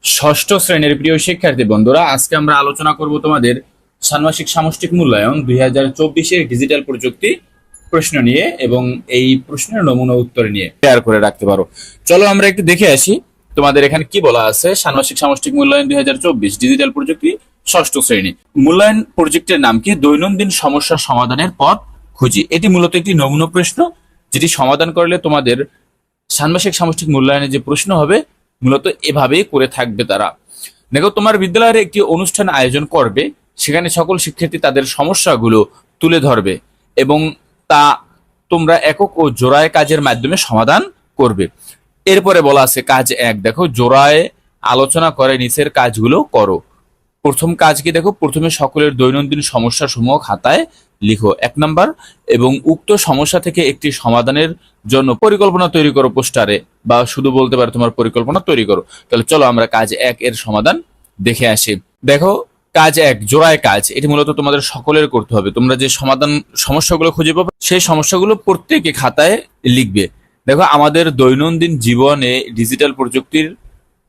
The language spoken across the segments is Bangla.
ষষ্ঠ শ্রেণীর প্রিয় শিক্ষার্থী বন্ধুরা, আজকে আমরা আলোচনা করব তোমাদের ষান্মাসিক সামষ্টিক মূল্যায়ন 2024-এর ডিজিটাল প্রযুক্তি প্রশ্ন নিয়ে এবং এই প্রশ্নের নমুনা উত্তর নিয়ে শেয়ার করে রাখতে পারো। চলো আমরা একটু দেখে আসি তোমাদের এখানে কি বলা আছে। ষান্মাসিক সামষ্টিক মূল্যায়ন 2024 ডিজিটাল প্রযুক্তি ষষ্ঠ শ্রেণী। মূল্যায়ন প্রজেক্টের নাম কি? দৈনন্দিন সমস্যা সমাধানের পথ খুঁজি। এটি মূলত একটি নমুনা প্রশ্ন, যেটি সমাধান করলে তোমাদের ষান্মাসিক সামষ্টিক মূল্যায়নের যে প্রশ্ন হবে মূলত এভাবেই করে থাকবে তারা। দেখো, তোমার বিদ্যালয়ের একটি অনুষ্ঠান আয়োজন করবে, সেখানে সকল শিক্ষার্থী তাদের সমস্যাগুলো তুলে ধরবে এবং তা তোমরা একক ও জোড়ায় কাজের মাধ্যমে সমাধান করবে। এরপরে বলা আছে কাজ 1। দেখো, জোড়ায় আলোচনা করে নিচের কাজগুলো করো। প্রথম কাজ কি? দেখো, প্রথমে সকলের দৈনন্দিন সমস্যা সমূহ খাতায় লিখো 1 নাম্বার, এবং উক্ত সমস্যা থেকে একটি সমাধানের জন্য পরিকল্পনা তৈরি করো পোস্টারে, বা শুধু বলতে পারো তোমার পরিকল্পনা তৈরি করো। তাহলে চলো আমরা কাজ 1 এর সমাধান দেখে আসি। দেখো, কাজ 1 জোড়ায় কাজ, এটি মূলত তোমাদের সকলের করতে হবে। তোমরা যে সমস্যাগুলো খুঁজে পাবে সেই সমস্যাগুলো প্রত্যেকে খাতায় লিখবে। দেখো, আমাদের দৈনন্দিন জীবনে ডিজিটাল প্রযুক্তির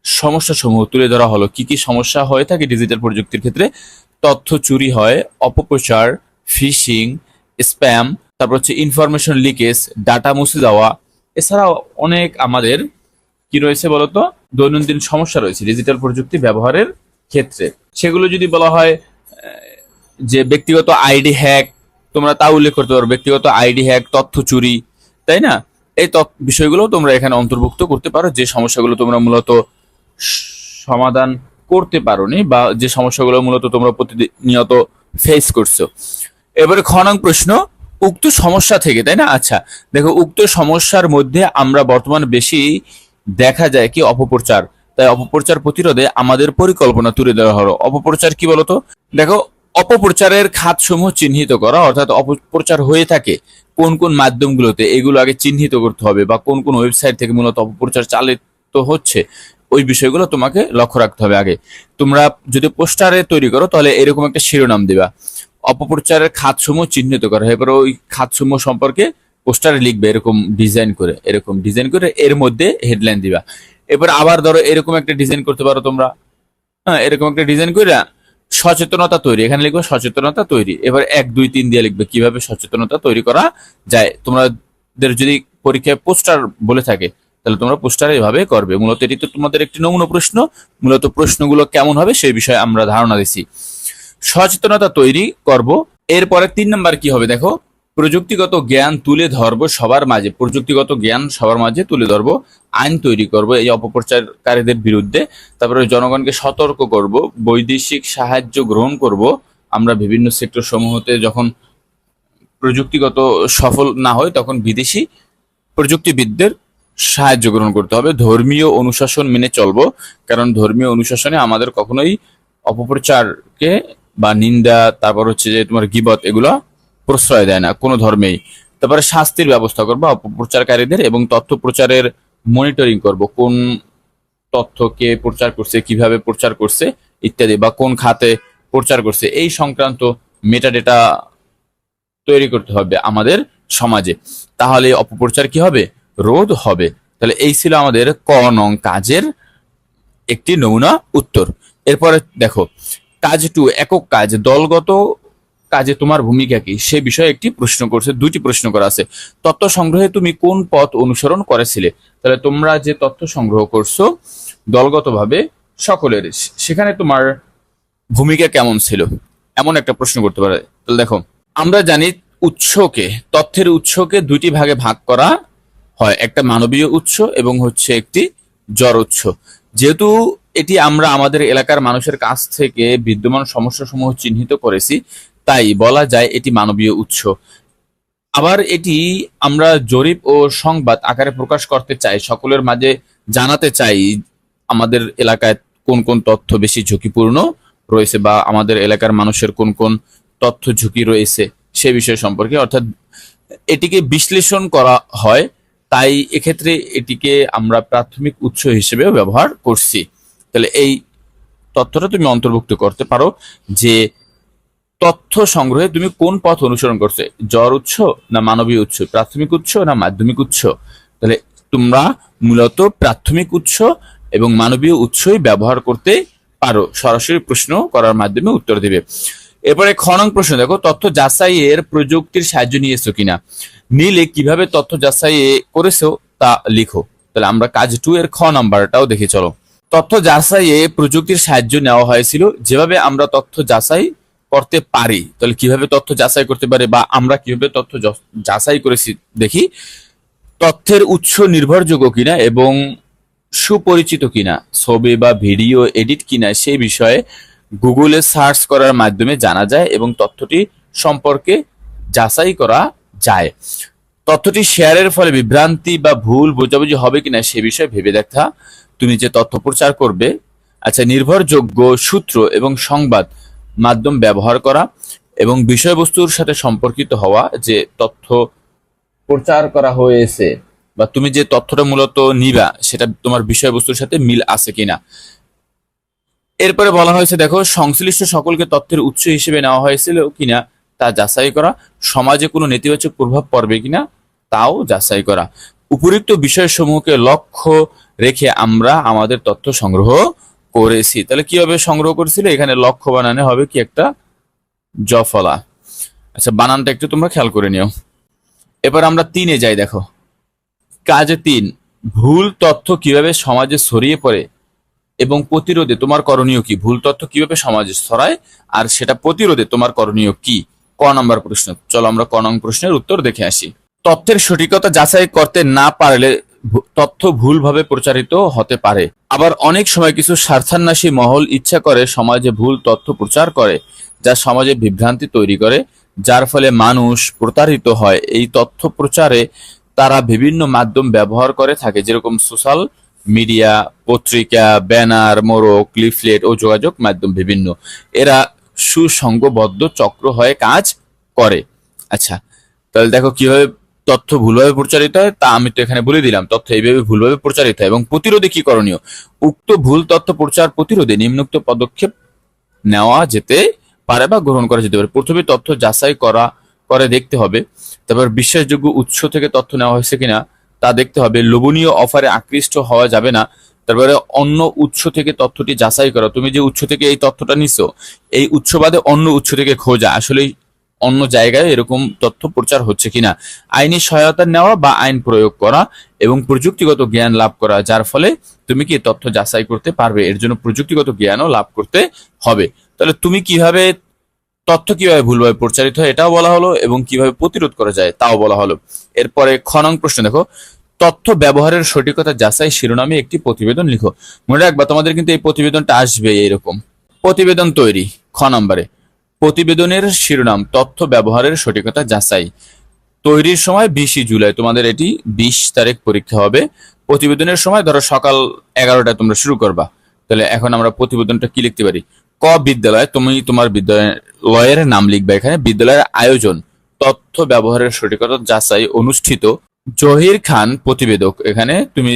সমস্যা সমূহ তুলে ধরা হলো। কি কি সমস্যা হয়ে থাকে ডিজিটাল প্রযুক্তির ক্ষেত্রে? তথ্য চুরি হয়, অপপ্রচার, ফিশিং, স্প্যাম, তারপর হচ্ছে ইনফরমেশন লিকেজ, ডাটা মুছে যাওয়া। এছাড়াও অনেক আমাদের কি রয়েছে বলতো, দৈনন্দিন সমস্যা রয়েছে ডিজিটাল প্রযুক্তি ব্যবহারের ক্ষেত্রে। সেগুলো যদি বলা হয় যে ব্যক্তিগত আইডি হ্যাক, তোমরা তা উল্লেখ করতে পারো। ব্যক্তিগত আইডি হ্যাক, তথ্য চুরি, তাই না? এই বিষয়গুলো তোমরা এখানে অন্তর্ভুক্ত করতে পারো, যে সমস্যাগুলো তোমরা মূলত সমাধান করতে পারোনি বা যে সমস্যাগুলো মূলত তোমরা প্রতিনিয়ত ফেস করছো। এবারে খ নং প্রশ্ন, উক্ত সমস্যা থেকে, তাই না? আচ্ছা, দেখো, উক্ত সমস্যার মধ্যে আমরা বর্তমান বেশি দেখা যায় কি? অপপ্রচার। তাই অপপ্রচার প্রতিরোধে আমাদের পরিকল্পনা তুলে দেওয়া হলো। অপপ্রচার কি বলতো? দেখো, অপপ্রচারের খাতসমূহ চিহ্নিত করা, অর্থাৎ অপপ্রচার হয়ে থাকে কোন কোন মাধ্যমগুলোতে, এগুলো আগে চিহ্নিত করতে হবে, বা কোন কোন ওয়েবসাইট থেকে মূলত অপপ্রচার চালিত হচ্ছে ওই বিষয়গুলো তোমাকে লক্ষ্য রাখতে হবে আগে। তোমরা যদি পোস্টারে তৈরি করো তাহলে এরকম একটা শিরোনাম দিবা, অপপ্রচারের খাতসমূহ চিহ্নিত করা। এবার ওই খাতসমূহ সম্পর্কে পোস্টারে লিখবে এরকম ডিজাইন করে এর মধ্যে হেডলাইন দিবা। এবার আবার ধরো এরকম একটা ডিজাইন করতে পারো তোমরা। হ্যাঁ, এরকম একটা ডিজাইন করে সচেতনতা তৈরি, এখানে লিখবে সচেতনতা তৈরি। এবার 1, 2, 3 দিয়ে লিখবে কিভাবে সচেতনতা তৈরি করা যায়। তোমাদের যদি পরীক্ষায় পোস্টার বলে থাকে তাহলে তোমরা পোস্টারে এভাবে করবে। মূলত এটি তো তোমাদের একটি নমুনা প্রশ্ন। মূলত প্রশ্নগুলো কেমন হবে সেই বিষয়ে আমরা ধারণা দিচ্ছি। সচেতনতা তৈরি করব। এরপরে 3 নাম্বার কি হবে? দেখো, প্রযুক্তিগত জ্ঞান তুলে ধরবো সবার মাঝে। প্রযুক্তিগত জ্ঞান সবার মাঝে তুলে ধরবো। আইন তৈরি করব এই অপপ্রচারকারীদের বিরুদ্ধে। তারপরে জনগণকে সতর্ক করব। বৈদেশিক সাহায্য গ্রহণ করব। আমরা বিভিন্ন সেক্টর সমূহতে যখন প্রযুক্তিগত সফল না হয় তখন বিদেশি প্রযুক্তিবিদদের সাহায্য গ্রহণ করতে হবে। ধর্মীয় অনুশাসন মেনে চলবো, কারণ ধর্মীয় অনুশাসনে আমাদের কখনোই অপপ্রচারকে বা নিন্দা, তারপর হচ্ছে যে তোমার গীবত, এগুলো প্রশ্রয় দেয় না কোনো ধর্মেই। তারপরে শাস্তির ব্যবস্থা করবো অপপ্রচারকারীদের, এবং তথ্য প্রচারের মনিটরিং করব। কোন তথ্যকে প্রচার করছে, কিভাবে প্রচার করছে ইত্যাদি, বা কোন খাতে প্রচার করছে, এই সংক্রান্ত মেটাডেটা তৈরি করতে হবে আমাদের সমাজে। তাহলে অপপ্রচার কি হবে? রোধ হবে। তাহলে এই ছিল আমাদের ক নং কাজের একটি নমুনা উত্তর। এরপরে দেখো, কাজ 2 একক কাজ, দলগত কাজে তোমার ভূমিকা কি সে বিষয়ে একটি প্রশ্ন করছে। 2টি প্রশ্ন করা আছে। তথ্য সংগ্রহে তুমি কোন পথ অনুসরণ করেছিলে? তাহলে তোমরা যে তথ্য সংগ্রহ করছো দলগতভাবে সকলের, সেখানে তোমার ভূমিকা কেমন ছিল, এমন একটা প্রশ্ন করতে পারে। তাহলে দেখো, আমরা জানি তথ্যের উৎসকে 2টি ভাগে ভাগ করা হয়, একটা মানবীয় উৎস এবং হচ্ছে একটি জড় উৎস। যেহেতু এটি আমরা আমাদের এলাকার মানুষের কাছ থেকে বিদ্যমান সমস্যাসমূহ চিহ্নিত করেছি, তাই বলা যায় এটি মানবীয় উৎস। আবার এটি আমরা জরিপ ও সংবাদ আকারে প্রকাশ করতে চাই, সকলের মাঝে জানাতে চাই আমাদের এলাকায় কোন কোন তথ্য বেশি ঝুঁকিপূর্ণ রয়েছে, বা আমাদের এলাকার মানুষের কোন কোন তথ্য ঝুঁকি রয়েছে সে বিষয় সম্পর্কে। অর্থাৎ এটিকে বিশ্লেষণ করা হয়, তাই এক্ষেত্রে এটিকে আমরা প্রাথমিক উৎস হিসেবেও ব্যবহার করছি। তাহলে এই তথ্যটা তুমি অন্তর্ভুক্ত করতে পারো যে তথ্য সংগ্রহে তুমি কোন পথ অনুসরণ করছো, জড় উৎস না মানবীয় উৎস, প্রাথমিক উৎস না মাধ্যমিক উৎস। তাহলে তোমরা মূলত প্রাথমিক উৎস এবং মানবীয় উৎসই ব্যবহার করতে পারো। সরাসরি প্রশ্ন করার মাধ্যমে উত্তর দিবে। এরপরে খ নং প্রশ্ন দেখো, তথ্য যাচাইয়ের প্রযুক্তির সাহায্য নিয়েছো কিনা। নিলে কিভাবে তথ্য যাচাই করেছো তা লিখো। তাহলে আমরা কাজ 2 এর খ নাম্বারটাও দেখে চলো। তথ্য যাচাইয়ে প্রযুক্তির সাহায্য নেওয়া হয়েছিল, যেভাবে আমরা তথ্য যাচাই করতে পারি। তাহলে কিভাবে তথ্য যাচাই করতে পারি বা আমরা কিভাবে তথ্য যাচাই করেছি দেখি। তথ্যের উৎস নির্ভরযোগ্য কিনা এবং সুপরিচিত কিনা, ছবি বা ভিডিও এডিট কিনা সেই বিষয়ে গুগলে সার্চ করার মাধ্যমে জানা যায় এবং তথ্যটি সম্পর্কে যাচাই করা যায়। তথ্যটি শেয়ারের ফলে বিভ্রান্তি বা ভুল বোঝাবুঝি হবে কিনা সে বিষয়ে ভেবে দেখা। তুমি যে তথ্য প্রচার করবে, আচ্ছা, নির্ভরযোগ্য সূত্র এবং সংবাদ মাধ্যম ব্যবহার করা এবং বিষয়বস্তুর সাথে সম্পর্কিত হওয়া, যে তথ্য প্রচার করা হয়েছে বা তুমি যে তথ্যটা মূলত নিবা সেটা তোমার বিষয়বস্তুর সাথে মিল আছে কিনা। এরপরে বলা হয়েছে দেখো, সংশ্লিষ্ট সকলকে তথ্যের উৎস হিসেবে নেওয়া হয়েছিল কিনা তা যাচাই করা, সমাজে কোনো নেতিবাচক প্রভাব পড়বে কিনা তাও যাচাই করা। উপরিক্ত বিষয়সমূহকে লক্ষ্য রেখে আমরা আমাদের তথ্য সংগ্রহ করেছি। তাহলে কিভাবে সংগ্রহ করেছিল, এখানে লক্ষ্য বানানে হবে কি একটা জফলা। আচ্ছা, বানানটা একটু তোমরা খেয়াল করে নিও। এবার আমরা 3-এ যাই। দেখো কাজে 3, ভুল তথ্য কিভাবে সমাজে ছড়িয়ে পড়ে এবং প্রতিরোধে তোমার করণীয় কি। ভুল তথ্য কিভাবে সমাজে ছড়ায় আর সেটা প্রতিরোধে তোমার করণীয় কি। ক নম্বর প্রশ্ন। চলো আমরা ক নং প্রশ্নের উত্তর দেখে আসি। তথ্যের সঠিকতা যাচাই করতে না পারলে তথ্য ভুলভাবে প্রচারিত হতে পারে। আবার অনেক সময় কিছু স্বার্থান্বেষী মহল ইচ্ছা করে সমাজে ভুল তথ্য প্রচার করে, যা সমাজে বিভ্রান্তি তৈরি করে, যার ফলে মানুষ প্রতারিত হয়। এই তথ্য প্রচারে তারা বিভিন্ন মাধ্যম ব্যবহার করে থাকে, যেরকম সোশ্যাল মিডিয়া, পত্রিকা, ব্যানার, মোড়ক, লিফলেট ও যোগাযোগ মাধ্যম বিভিন্ন। এরা সুসংঘবদ্ধ চক্র হয়ে কাজ করে। আচ্ছা, তাহলে দেখো কিভাবে তথ্য ভুলভাবে প্রচারিত হয় তা আমি তো এখানে বলে দিলাম। তথ্য এইভাবে ভুলভাবে প্রচারিত হয় এবং প্রতিরোধে কি করণীয়। উক্ত ভুল তথ্য প্রচার প্রতিরোধে নিম্নোক্ত পদক্ষেপ নেওয়া যেতে পারে বা গ্রহণ করা যেতে পারে। প্রথমে তথ্য যাচাই করে দেখতে হবে, তারপর বিশ্বাসযোগ্য উৎস থেকে তথ্য নেওয়া হয়েছে কিনা তা দেখতে হবে। লোভনীয় অফারে আকৃষ্ট হওয়া যাবে না। তারপরে অন্য উৎস থেকে তথ্যটি যাচাই করা। তুমি যে উৎস থেকে এই তথ্যটা নিছো, এই উৎস বাদে অন্য উৎস থেকে খোঁজা আসলে অন্য জায়গায় এরকম তথ্য প্রচার হচ্ছে কিনা। আইনি সহায়তা নেওয়া বা আইন প্রয়োগ করা এবং প্রযুক্তিগত জ্ঞান লাভ করা, যার ফলে তুমি কি তথ্য যাচাই করতে পারবে। এর জন্য প্রযুক্তিগত জ্ঞানও লাভ করতে হবে। তাহলে তুমি কিভাবে তথ্য কিভাবে ভুলভাবে প্রচারিত হয় এটাও বলা হলো এবং কিভাবে প্রতিরোধ করা যায় তাও বলা হলো। এরপরে খ নং প্রশ্ন দেখো, তথ্য ব্যবহারের সঠিকতা যাচাই শিরোনামে একটি প্রতিবেদন লিখো। মনে রাখবা তোমাদের কিন্তু এই প্রতিবেদনটা আসবে এরকম। প্রতিবেদন তৈরি। খ নম্বরে প্রতিবেদনের শিরোনাম তথ্য ব্যবহারের সঠিকতা যাচাই। তৈরির সময় 20 জুলাই, তোমাদের এটি 20 তারিখ পরীক্ষা হবে। প্রতিবেদনের সময় ধরো সকাল 11টায় তোমরা শুরু করবা। তাহলে এখন আমরা প্রতিবেদনটা কি লিখতে পারি। ক বিদ্যালয়, তুমি তোমার বিদ্যালয়ের নাম লিখবে। এখানে বিদ্যালয়ের আয়োজন তথ্য ব্যবহারের সঠিকতা যাচাই অনুষ্ঠিত। জহির খান প্রতিবেদক, এখানে তুমি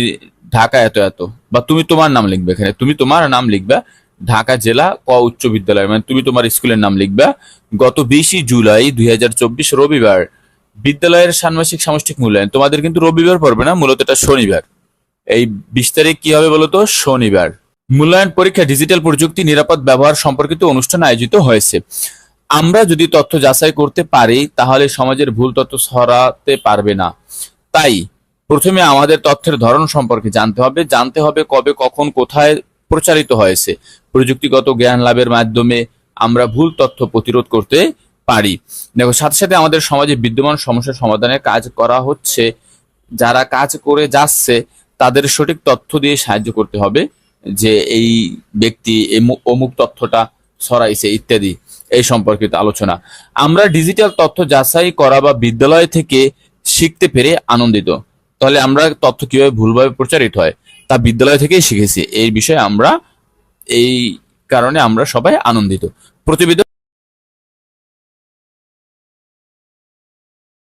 ঢাকা এত এত, বা তুমি তোমার নাম লিখবে। এখানে তুমি তোমার নাম লিখবা। ঢাকা জেলা ক উচ্চ বিদ্যালয়, মানে তুমি তোমার স্কুলের নাম লিখবা। গত 20 জুলাই 2024 রবিবার বিদ্যালয়ের ষান্মাসিক সামষ্টিক মূল্যায়ন। তোমাদের কিন্তু রবিবার পড়বে না, মূলত এটা শনিবার। এই 20 তারিখ কি হবে বলতো, শনিবার। মূল্যায়ন পরীক্ষা ডিজিটাল প্রযুক্তি নিরাপদ ব্যবহার সম্পর্কিত অনুষ্ঠান আয়োজিত হয়েছে। আমরা যদি তথ্য যাচাই করতে পারি তাহলে সমাজের ভুল তথ্য ছড়াতে পারবে না। তাই প্রথমে আমাদের তথ্যের ধরন সম্পর্কে জানতে হবে কবে, কখন, কোথায় প্রচারিত হয়েছে। প্রযুক্তিগত জ্ঞান লাভের মাধ্যমে আমরা ভুল তথ্য প্রতিরোধ করতে পারি। দেখো, সাথে সাথে আমাদের সমাজে বিদ্যমান সমস্যা সমাধানের কাজ করা হচ্ছে। যারা কাজ করে যাচ্ছে তাদের সঠিক তথ্য দিয়ে সাহায্য করতে হবে, যে এই ব্যক্তি অমুক তথ্যটা ছড়াইছে ইত্যাদি, এই সম্পর্কিত আলোচনা। আমরা ডিজিটাল তথ্য যাচাই করা বা বিদ্যালয় থেকে শিখতে পেরে আনন্দিত। তাহলে আমরা তথ্য কিভাবে ভুলভাবে প্রচারিত হয় তা বিদ্যালয় থেকেই শিখেছি। এই বিষয়ে আমরা এই কারণে আমরা সবাই আনন্দিত। প্রতিবেদন